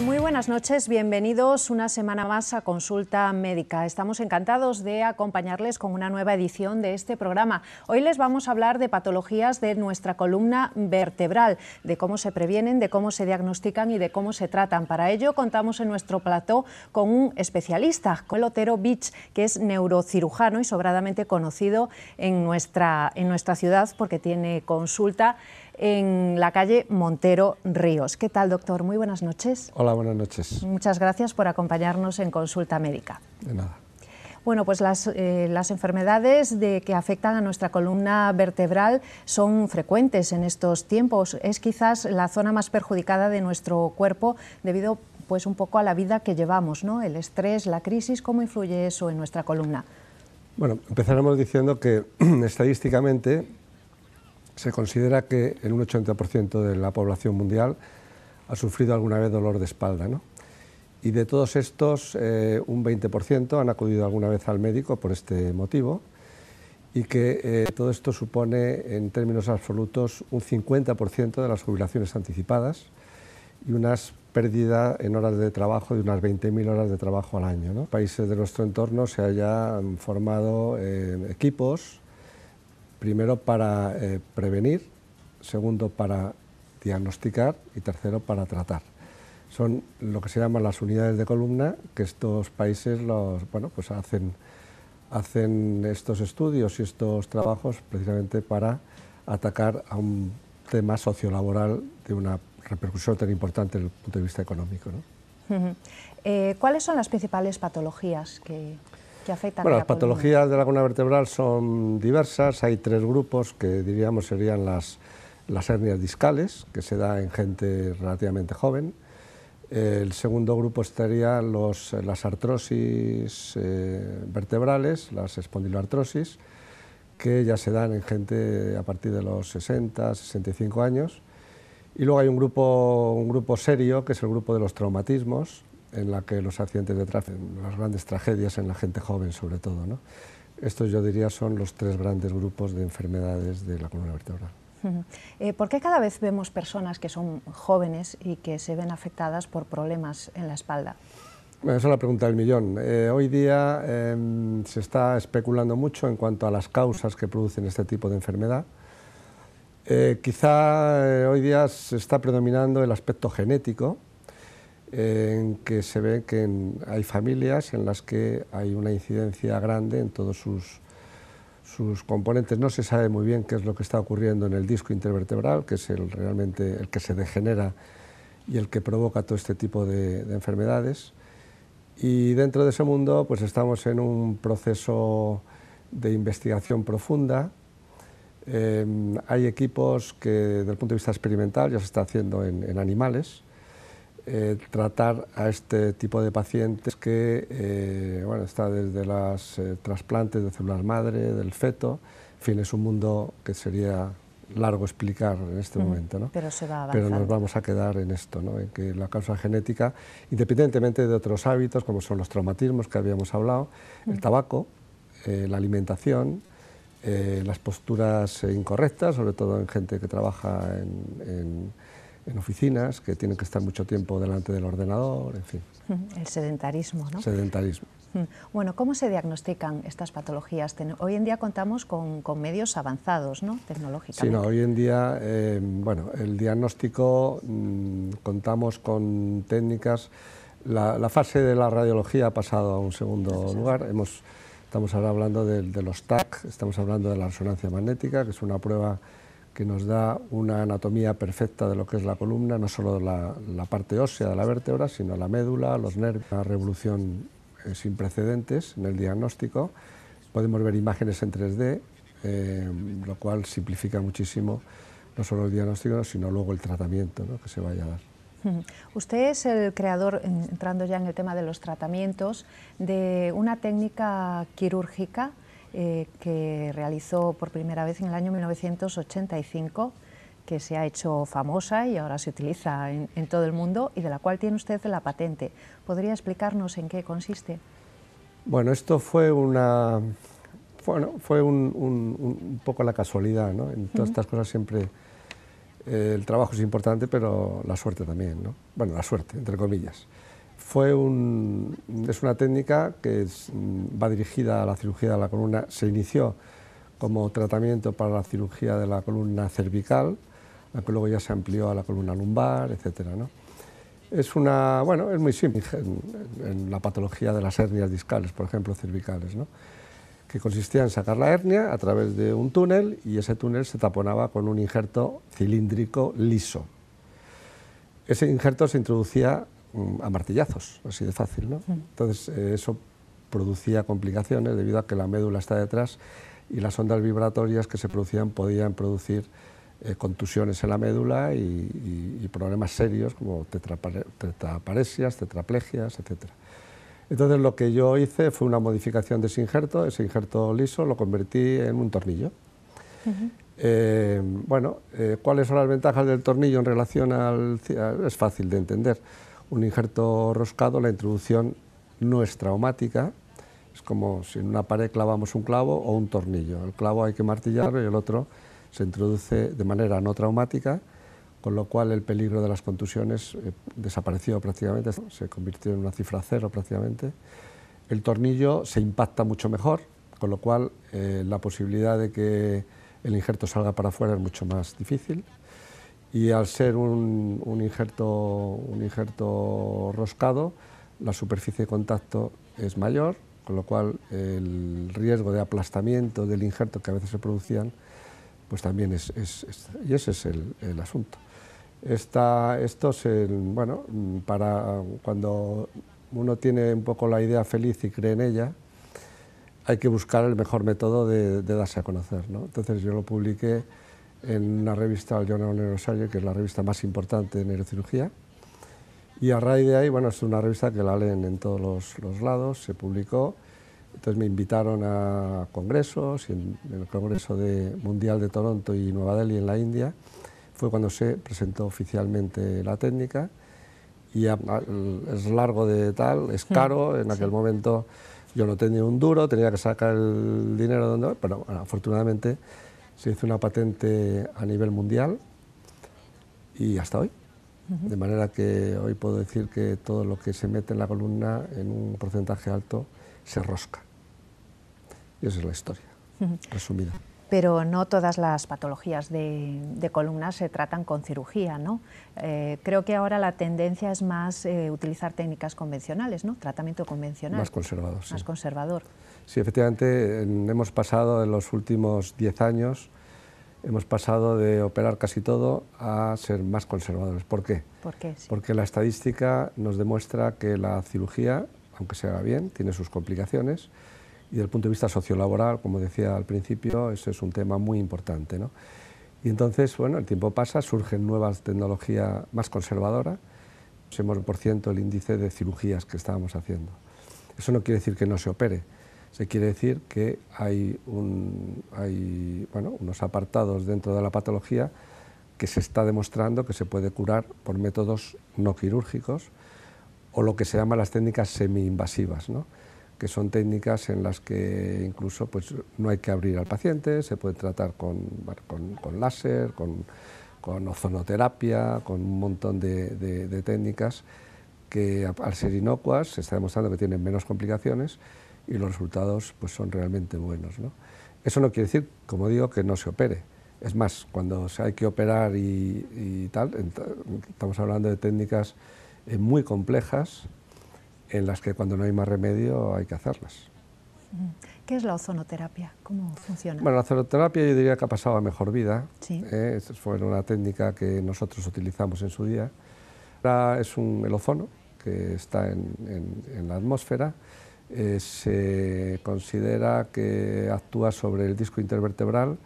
Muy buenas noches, bienvenidos una semana más a Consulta Médica. Estamos encantados de acompañarles con una nueva edición de este programa. Hoy les vamos a hablar de patologías de nuestra columna vertebral, de cómo se previenen, de cómo se diagnostican y de cómo se tratan. Para ello contamos en nuestro plató con un especialista, con Otero Vich, que es neurocirujano y sobradamente conocido en nuestra ciudad porque tiene consulta en la calle Montero Ríos. ¿Qué tal, doctor? Muy buenas noches. Hola, buenas noches. Muchas gracias por acompañarnos en Consulta Médica. De nada. Bueno, pues las enfermedades que afectan a nuestra columna vertebral son frecuentes en estos tiempos. Es quizás la zona más perjudicada de nuestro cuerpo debido pues un poco a la vida que llevamos, ¿no? El estrés, la crisis, ¿cómo influye eso en nuestra columna? Bueno, empezaremos diciendo que estadísticamente se considera que el 80% de la población mundial ha sufrido alguna vez dolor de espalda, ¿no? Y de todos estos, un 20% han acudido alguna vez al médico por este motivo, y que todo esto supone, en términos absolutos, un 50% de las jubilaciones anticipadas y una pérdida en horas de trabajo de unas 20.000 horas de trabajo al año, ¿no? Países de nuestro entorno se hayan formado equipos, primero para prevenir, segundo para diagnosticar y tercero para tratar. Son lo que se llaman las unidades de columna, que estos países pues hacen estos estudios y estos trabajos precisamente para atacar a un tema sociolaboral de una repercusión tan importante desde el punto de vista económico, ¿no? ¿Cuáles son las principales patologías que afectan a la Bueno, las patologías de la columna vertebral son diversas. Hay tres grupos que diríamos serían las hernias discales, que se da en gente relativamente joven. El segundo grupo estarían las artrosis vertebrales, las espondiloartrosis, que ya se dan en gente a partir de los 60, 65 años. Y luego hay un grupo serio, que es el grupo de los traumatismos, en la que los accidentes de tráfico, las grandes tragedias en la gente joven sobre todo, ¿no? Estos yo diría son los tres grandes grupos de enfermedades de la columna vertebral. ¿Por qué cada vez vemos personas que son jóvenes y que se ven afectadas por problemas en la espalda? Bueno, esa es la pregunta del millón. Hoy día se está especulando mucho en cuanto a las causas que producen este tipo de enfermedad. Quizá hoy día se está predominando el aspecto genético, en que se ve que hay familias en las que hay una incidencia grande en todos sus componentes. No se sabe muy bien qué es lo que está ocurriendo en el disco intervertebral, que es realmente el que se degenera y el que provoca todo este tipo de enfermedades. Y dentro de ese mundo pues estamos en un proceso de investigación profunda. Hay equipos que desde el punto de vista experimental ya se está haciendo en animales, tratar a este tipo de pacientes que está desde los trasplantes de células madre, del feto, en fin, es un mundo que sería largo explicar en este momento, ¿no? Pero se va avanzando. Pero nos vamos a quedar en esto, ¿no? En que la causa genética, independientemente de otros hábitos como son los traumatismos que habíamos hablado, el tabaco, la alimentación, las posturas incorrectas, sobre todo en gente que trabaja en oficinas, que tienen que estar mucho tiempo delante del ordenador, en fin. El sedentarismo, ¿no? Sedentarismo. Bueno, ¿cómo se diagnostican estas patologías? Hoy en día contamos con medios avanzados, ¿no? Tecnológicamente. Sí, no, hoy en día, el diagnóstico, contamos con técnicas. La fase de la radiología ha pasado a un segundo lugar. Estamos ahora hablando de los TAC, estamos hablando de la resonancia magnética, que es una prueba que nos da una anatomía perfecta de lo que es la columna, no solo la parte ósea de la vértebra, sino la médula, los nervios. Una revolución sin precedentes en el diagnóstico. Podemos ver imágenes en 3D, lo cual simplifica muchísimo no solo el diagnóstico, sino luego el tratamiento, ¿no?, que se vaya a dar. Usted es el creador, entrando ya en el tema de los tratamientos, de una técnica quirúrgica que realizó por primera vez en el año 1985, que se ha hecho famosa y ahora se utiliza en todo el mundo y de la cual tiene usted la patente. ¿Podría explicarnos en qué consiste? Bueno, esto fue un poco la casualidad, ¿no? En todas estas cosas siempre El trabajo es importante, pero la suerte también, ¿no? Bueno, la suerte, entre comillas. Es una técnica que va dirigida a la cirugía de la columna. Se inició como tratamiento para la cirugía de la columna cervical, la que luego ya se amplió a la columna lumbar, etcétera, ¿no? Es muy simple en la patología de las hernias discales, por ejemplo, cervicales, ¿no? Que consistía en sacar la hernia a través de un túnel y ese túnel se taponaba con un injerto cilíndrico liso. Ese injerto se introducía a martillazos, así de fácil, ¿no? Entonces eso producía complicaciones debido a que la médula está detrás y las ondas vibratorias que se producían podían producir contusiones en la médula y problemas serios como tetraparesias, tetraplegias, etc. Entonces lo que yo hice fue una modificación de ese injerto liso lo convertí en un tornillo. ¿Cuáles son las ventajas del tornillo en relación es fácil de entender. Un injerto roscado, la introducción no es traumática, es como si en una pared clavamos un clavo o un tornillo. El clavo hay que martillarlo y el otro se introduce de manera no traumática, con lo cual el peligro de las contusiones desapareció prácticamente, se convirtió en una cifra cero prácticamente. El tornillo se impacta mucho mejor, con lo cual la posibilidad de que el injerto salga para afuera es mucho más difícil. Y al ser un injerto roscado, la superficie de contacto es mayor, con lo cual el riesgo de aplastamiento del injerto que a veces se producían, pues también y ese es el asunto. Para cuando uno tiene un poco la idea feliz y cree en ella, hay que buscar el mejor método de darse a conocer, ¿no? Entonces yo lo publiqué en una revista, el Journal of Neurosurgery, que es la revista más importante de neurocirugía, y a raíz de ahí, es una revista que la leen en todos los lados, se publicó. Entonces me invitaron a congresos, y en el Congreso Mundial de Toronto y Nueva Delhi en la India fue cuando se presentó oficialmente la técnica, y es largo de tal, es caro, en aquel momento yo no tenía un duro, tenía que sacar el dinero pero afortunadamente se hizo una patente a nivel mundial y hasta hoy. De manera que hoy puedo decir que todo lo que se mete en la columna en un porcentaje alto se rosca. Y esa es la historia, resumida. Pero no todas las patologías de columna se tratan con cirugía, ¿no? Creo que ahora la tendencia es más utilizar técnicas convencionales, ¿no? Tratamiento convencional. Más conservador, sí. Más conservador. Sí, efectivamente, hemos pasado en los últimos 10 años, hemos pasado de operar casi todo a ser más conservadores. ¿Por qué? ¿Por qué? Sí. Porque la estadística nos demuestra que la cirugía, aunque se haga bien, tiene sus complicaciones, y desde el punto de vista sociolaboral, como decía al principio, ese es un tema muy importante, ¿no? Y entonces, el tiempo pasa, surgen nuevas tecnologías más conservadoras, hemos por ciento el índice de cirugías que estábamos haciendo. Eso no quiere decir que no se opere, se quiere decir que hay unos apartados dentro de la patología que se está demostrando que se puede curar por métodos no quirúrgicos o lo que se llama las técnicas semi-invasivas, ¿no? Que son técnicas en las que incluso no hay que abrir al paciente, se puede tratar con láser, con ozonoterapia, con un montón de técnicas que al ser inocuas se está demostrando que tienen menos complicaciones y los resultados son realmente buenos, ¿no? Eso no quiere decir, como digo, que no se opere. Es más, cuando hay que operar y tal, estamos hablando de técnicas muy complejas en las que cuando no hay más remedio hay que hacerlas. ¿Qué es la ozonoterapia? ¿Cómo funciona? Bueno, la ozonoterapia yo diría que ha pasado a mejor vida. Sí. Fue una técnica que nosotros utilizamos en su día. Es el ozono que está en la atmósfera. Se considera que actúa sobre el disco intervertebral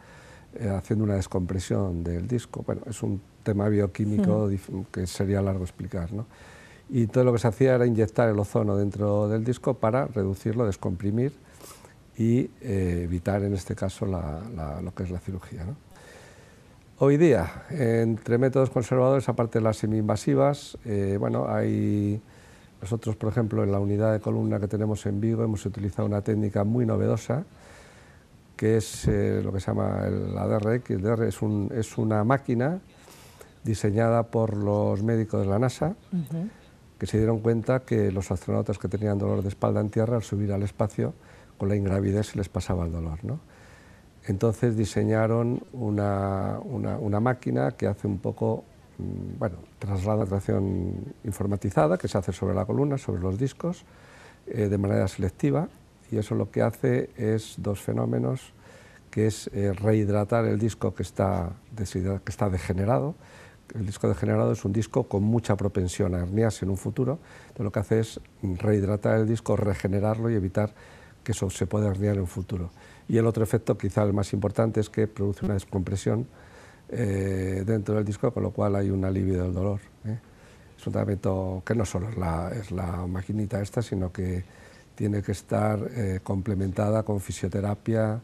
haciendo una descompresión del disco. Bueno, es un tema bioquímico que sería largo explicar, ¿no? Y todo lo que se hacía era inyectar el ozono dentro del disco para reducirlo, descomprimir y evitar en este caso lo que es la cirugía, ¿no? Hoy día, entre métodos conservadores, aparte de las semi-invasivas, hay... Nosotros, por ejemplo, en la unidad de columna que tenemos en Vigo hemos utilizado una técnica muy novedosa que es lo que se llama la DRX. El DR es una máquina diseñada por los médicos de la NASA, que se dieron cuenta que los astronautas que tenían dolor de espalda en tierra, al subir al espacio, con la ingravidez se les pasaba el dolor, ¿no? Entonces diseñaron una máquina que hace un poco, bueno, traslada la tracción informatizada que se hace sobre la columna, sobre los discos, de manera selectiva, y eso lo que hace es dos fenómenos, que es rehidratar el disco que está degenerado. El disco degenerado es un disco con mucha propensión a herniarse en un futuro, entonces lo que hace es rehidratar el disco, regenerarlo y evitar que eso se pueda herniar en un futuro. Y el otro efecto, quizá el más importante, es que produce una descompresión dentro del disco, con lo cual hay un alivio del dolor. Es un tratamiento que no solo es la maquinita esta, sino que tiene que estar complementada con fisioterapia,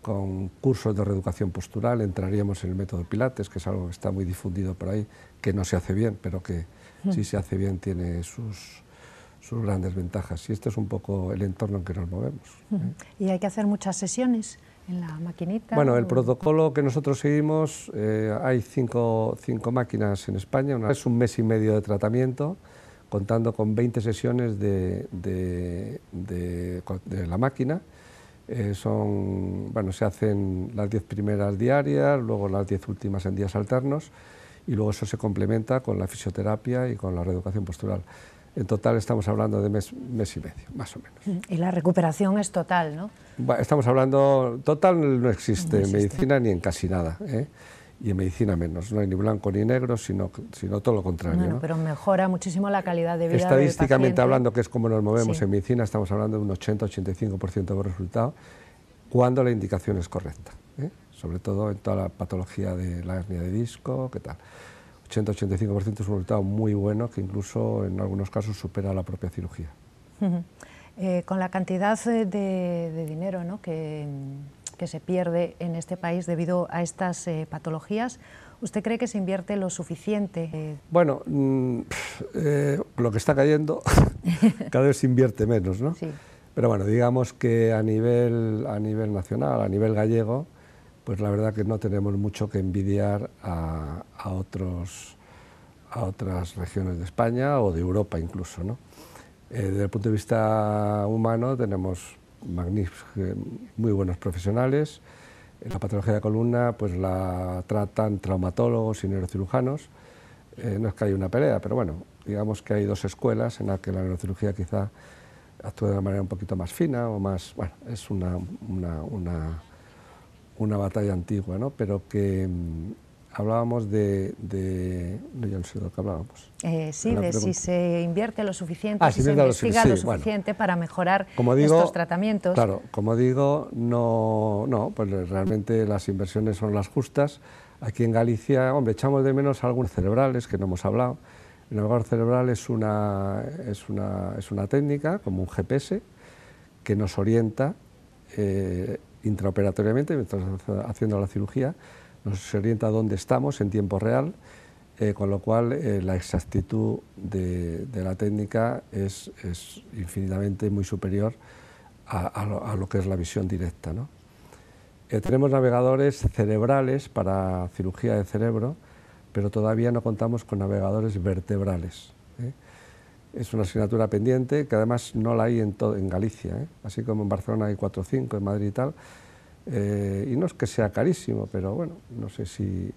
con cursos de reeducación postural. Entraríamos en el método Pilates, que es algo que está muy difundido por ahí, que no se hace bien, pero que si se hace bien tiene sus grandes ventajas. Y este es un poco el entorno en que nos movemos. ¿Y hay que hacer muchas sesiones en la maquinita? Bueno, el protocolo que nosotros seguimos, hay cinco máquinas en España. Una es un mes y medio de tratamiento, contando con 20 sesiones de la máquina. Se hacen las 10 primeras diarias, luego las 10 últimas en días alternos, y luego eso se complementa con la fisioterapia y con la reeducación postural. En total estamos hablando de mes y medio, más o menos. Y la recuperación es total, ¿no? Estamos hablando, total no existe en medicina ni en casi nada, y en medicina menos. No hay ni blanco ni negro, sino todo lo contrario. Bueno, ¿no? pero mejora muchísimo la calidad de vida Estadísticamente del paciente. hablando, que es como nos movemos en medicina, estamos hablando de un 80-85% de resultado, cuando la indicación es correcta, sobre todo en toda la patología de la hernia de disco, ¿qué tal? 80-85% es un resultado muy bueno, que incluso en algunos casos supera la propia cirugía. Con la cantidad de dinero, ¿no?, que se pierde en este país debido a estas patologías, ¿usted cree que se invierte lo suficiente? Bueno, lo que está cayendo cada vez se invierte menos, ¿no? Sí. Pero bueno, digamos que a nivel nacional, a nivel gallego, pues la verdad que no tenemos mucho que envidiar a otras regiones de España o de Europa incluso, ¿no? Desde el punto de vista humano tenemos muy buenos profesionales. La patología de columna pues la tratan traumatólogos y neurocirujanos. No es que haya una pelea, pero bueno, digamos que hay dos escuelas en las que la neurocirugía quizá actúa de una manera un poquito más fina o más, bueno, es una batalla antigua, ¿no? Pero que hablábamos no, yo no sé de lo que hablábamos. Sí, de si se invierte lo suficiente, si se investiga lo suficiente, bueno, para mejorar como digo, estos tratamientos. Claro, como digo, no, pues realmente las inversiones son las justas. Aquí en Galicia, hombre, echamos de menos algunos cerebrales que no hemos hablado. El navegador cerebral es una técnica, como un GPS, que nos orienta intraoperatoriamente, mientras haciendo la cirugía, nos orienta a dónde estamos en tiempo real, con lo cual la exactitud de la técnica es infinitamente muy superior a lo que es la visión directa, ¿no? Tenemos navegadores cerebrales para cirugía de cerebro, pero todavía no contamos con navegadores vertebrales. Es una asignatura pendiente que además no la hay en Galicia, así como en Barcelona hay 4 o 5, en Madrid y tal. Y no es que sea carísimo, pero bueno, no sé si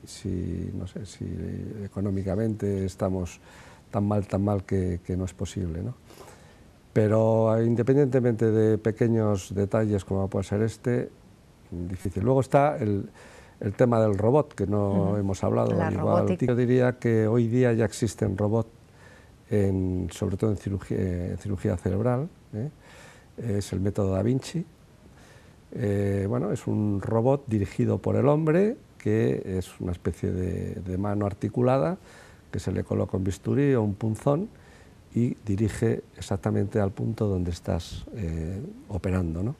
económicamente estamos tan mal que no es posible, ¿no? Pero independientemente de pequeños detalles como puede ser este, difícil. Luego está el tema del robot, que no hemos hablado. Igual, yo diría que hoy día ya existen robots, sobre todo en cirugía cerebral, es el método Da Vinci. Bueno, es un robot dirigido por el hombre, que es una especie de mano articulada, que se le coloca un bisturí o un punzón y dirige exactamente al punto donde estás operando, ¿no?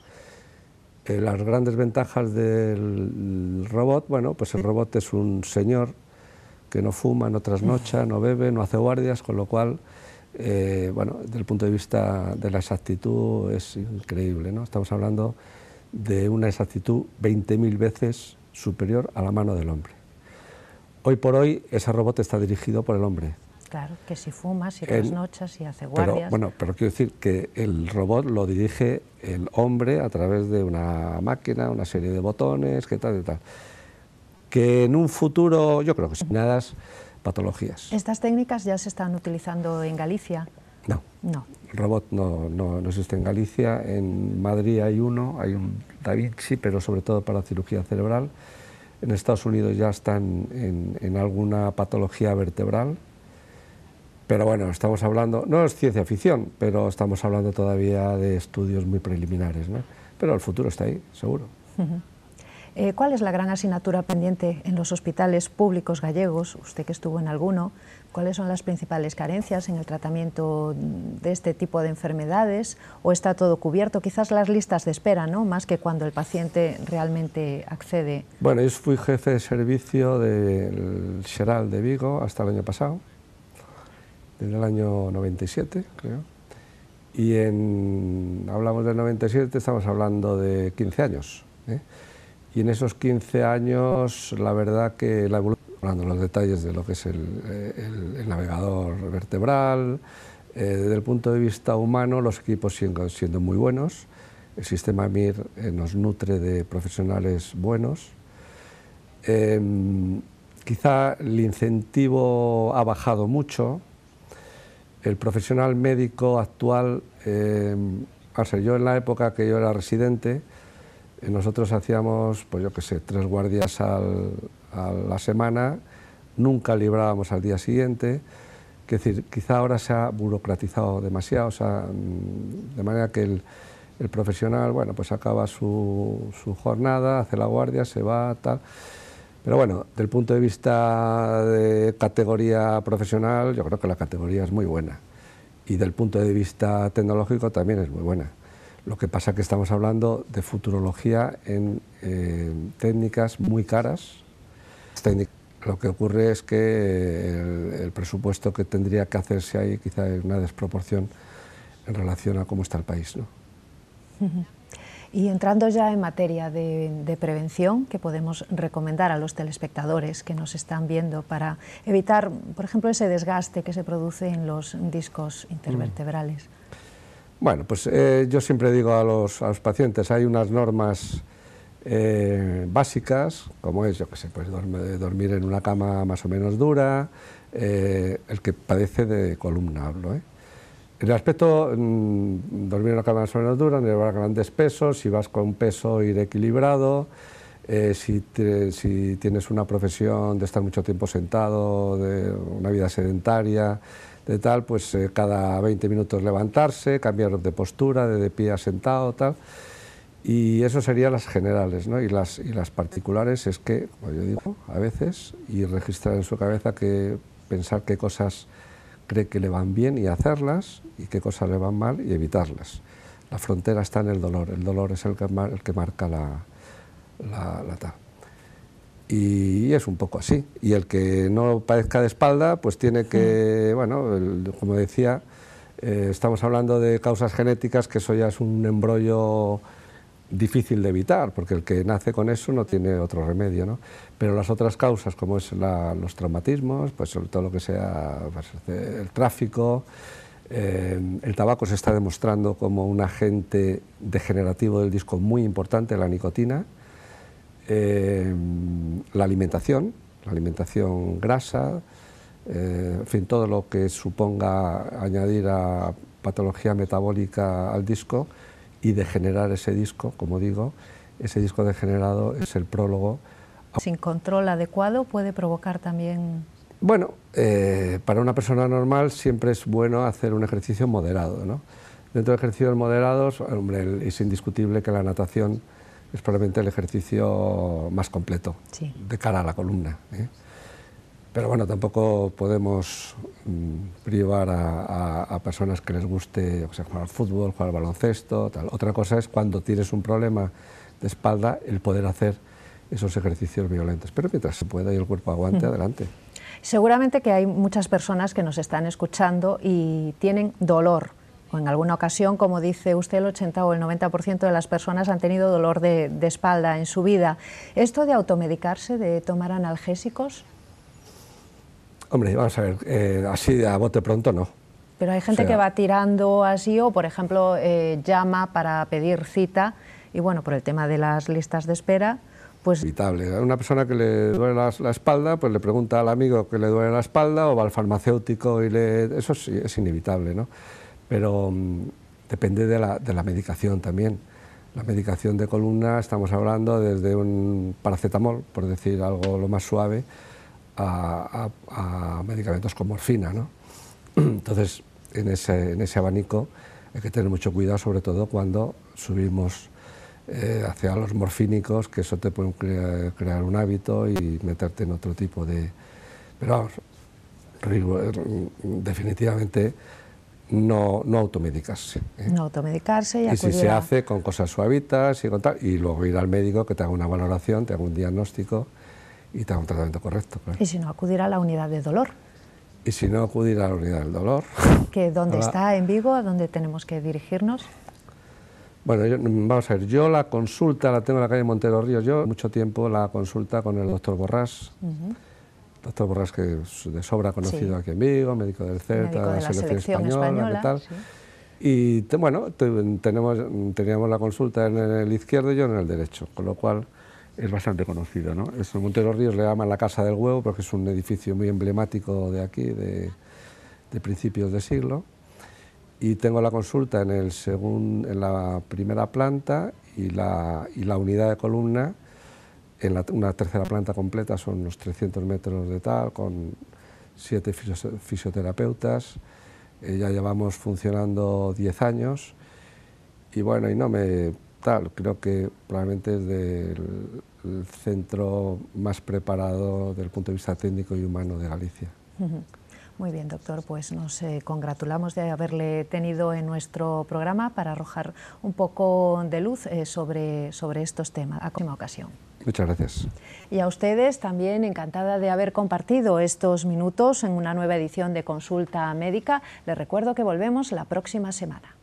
Las grandes ventajas del robot, bueno, pues el robot es un señor que no fuma, no trasnocha, no bebe, no hace guardias, con lo cual, bueno, desde el punto de vista de la exactitud es increíble, ¿no? Estamos hablando de una exactitud 20.000 veces superior a la mano del hombre. Hoy por hoy ese robot está dirigido por el hombre. Claro, que si fuma, si trasnocha, si hace guardias... Pero quiero decir que el robot lo dirige el hombre a través de una máquina, una serie de botones, que tal y tal. Que en un futuro, yo creo que son patologías. ¿Estas técnicas ya se están utilizando en Galicia? No. No. El robot no existe en Galicia. En Madrid hay un Da Vinci, pero sobre todo para cirugía cerebral. En Estados Unidos ya están en alguna patología vertebral. Pero bueno, estamos hablando, no es ciencia ficción, pero estamos hablando todavía de estudios muy preliminares, ¿no? Pero el futuro está ahí, seguro. ¿Cuál es la gran asignatura pendiente en los hospitales públicos gallegos? Usted que estuvo en alguno, ¿cuáles son las principales carencias en el tratamiento de este tipo de enfermedades? ¿O está todo cubierto? Quizás las listas de espera, ¿no? Más que cuando el paciente realmente accede. Bueno, yo fui jefe de servicio del Xeral de Vigo hasta el año pasado, desde el año 97, creo. Y hablamos del 97, estamos hablando de 15 años, ¿eh? Y en esos 15 años, la verdad que la evolución, hablando de los detalles de lo que es el navegador vertebral, desde el punto de vista humano, los equipos siguen siendo muy buenos. El sistema MIR nos nutre de profesionales buenos. Quizá el incentivo ha bajado mucho. El profesional médico actual, yo en la época que yo era residente, nosotros hacíamos, pues yo qué sé, 3 guardias a la semana, nunca librábamos al día siguiente. Es decir, quizá ahora se ha burocratizado demasiado, o sea, de manera que el profesional, bueno, pues acaba su jornada, hace la guardia, se va, tal. Pero bueno, del punto de vista de categoría profesional, yo creo que la categoría es muy buena. Y del punto de vista tecnológico también es muy buena. Lo que pasa es que estamos hablando de futurología en técnicas muy caras. Lo que ocurre es que el presupuesto que tendría que hacerse ahí quizá es una desproporción en relación a cómo está el país, ¿no? Y entrando ya en materia de prevención, ¿qué podemos recomendar a los telespectadores que nos están viendo para evitar, por ejemplo, ese desgaste que se produce en los discos intervertebrales? Bueno, pues yo siempre digo a los pacientes, hay unas normas básicas, como es, yo qué sé, pues dormir en una cama más o menos dura, el que padece de columna hablo, ¿eh? En el aspecto, dormir en una cama más o menos dura, no llevar grandes pesos, si vas con un peso ir equilibrado, si tienes una profesión de estar mucho tiempo sentado, de una vida sedentaria, de tal, pues cada 20 minutos levantarse, cambiar de postura, de pie a sentado, tal. Y eso serían las generales, ¿no? Y las particulares es que, como yo digo, a veces, y registrar en su cabeza pensar qué cosas cree que le van bien y hacerlas, y qué cosas le van mal y evitarlas. La frontera está en el dolor es el que marca la tal. Y es un poco así. Y el que no padezca de espalda, pues tiene que, bueno, como decía, estamos hablando de causas genéticas, que eso ya es un embrollo difícil de evitar, porque el que nace con eso no tiene otro remedio, ¿no? Pero las otras causas, como es los traumatismos, pues sobre todo lo que sea pues, el tráfico, el tabaco se está demostrando como un agente degenerativo del disco muy importante, la nicotina, la alimentación grasa, en fin, todo lo que suponga añadir a patología metabólica al disco y degenerar ese disco, como digo, ese disco degenerado es el prólogo. Sin control adecuado puede provocar también... Bueno, para una persona normal siempre es bueno hacer un ejercicio moderado, ¿no? Dentro de ejercicios moderados, hombre, es indiscutible que la natación es probablemente el ejercicio más completo, sí, de cara a la columna, ¿eh? Pero bueno, tampoco podemos privar a personas que les guste, o sea, jugar al fútbol, jugar al baloncesto, tal. Otra cosa es cuando tienes un problema de espalda, el poder hacer esos ejercicios violentos. Pero mientras se pueda y el cuerpo aguante, adelante. Seguramente que hay muchas personas que nos están escuchando y tienen dolor. O en alguna ocasión, como dice usted, el 80 o el 90% de las personas han tenido dolor de espalda en su vida. ¿Esto de automedicarse, de tomar analgésicos? Hombre, vamos a ver, así a bote pronto no. Pero hay gente que va tirando así o, por ejemplo, llama para pedir cita y, bueno, por el tema de las listas de espera, pues... Evitable. Una persona que le duele la espalda, pues le pregunta al amigo que le duele la espalda o va al farmacéutico y le... Eso sí, es inevitable, ¿no? Pero depende de la medicación también. La medicación de columna, estamos hablando desde un paracetamol, por decir algo lo más suave, a medicamentos con morfina, ¿no? Entonces, en ese abanico hay que tener mucho cuidado, sobre todo cuando subimos hacia los morfínicos, que eso te puede crear un hábito y meterte en otro tipo de... Pero vamos, definitivamente no automedicarse. No automedicarse y si se hace con cosas suavitas y con tal, y luego ir al médico que te haga una valoración, te haga un diagnóstico y te haga un tratamiento correcto. Claro. Y si no, acudir a la unidad de dolor. Y si no, acudir a la unidad del dolor. ¿Dónde está en Vigo? ¿A dónde tenemos que dirigirnos? Bueno, vamos a ver, yo la consulta la tengo en la calle Montero Ríos, yo mucho tiempo la consulta con el doctor Borrás, doctor Borrás que es de sobra conocido aquí en Vigo, médico del Celta, de la selección española, tal. Sí. Y bueno, teníamos la consulta en el izquierdo y yo en el derecho, con lo cual es bastante conocido, ¿no? En Montero Ríos le llaman la Casa del Huevo porque es un edificio muy emblemático de aquí, de principios de siglo. Y tengo la consulta en la primera planta y la unidad de columna en una tercera planta completa, son unos 300 metros de tal, con 7 fisioterapeutas. Ya llevamos funcionando 10 años y bueno, creo que probablemente es el centro más preparado desde el punto de vista técnico y humano de Galicia. Muy bien, doctor, pues nos congratulamos de haberle tenido en nuestro programa para arrojar un poco de luz sobre estos temas. A próxima ocasión. Muchas gracias. Y a ustedes también encantada de haber compartido estos minutos en una nueva edición de Consulta Médica. Les recuerdo que volvemos la próxima semana.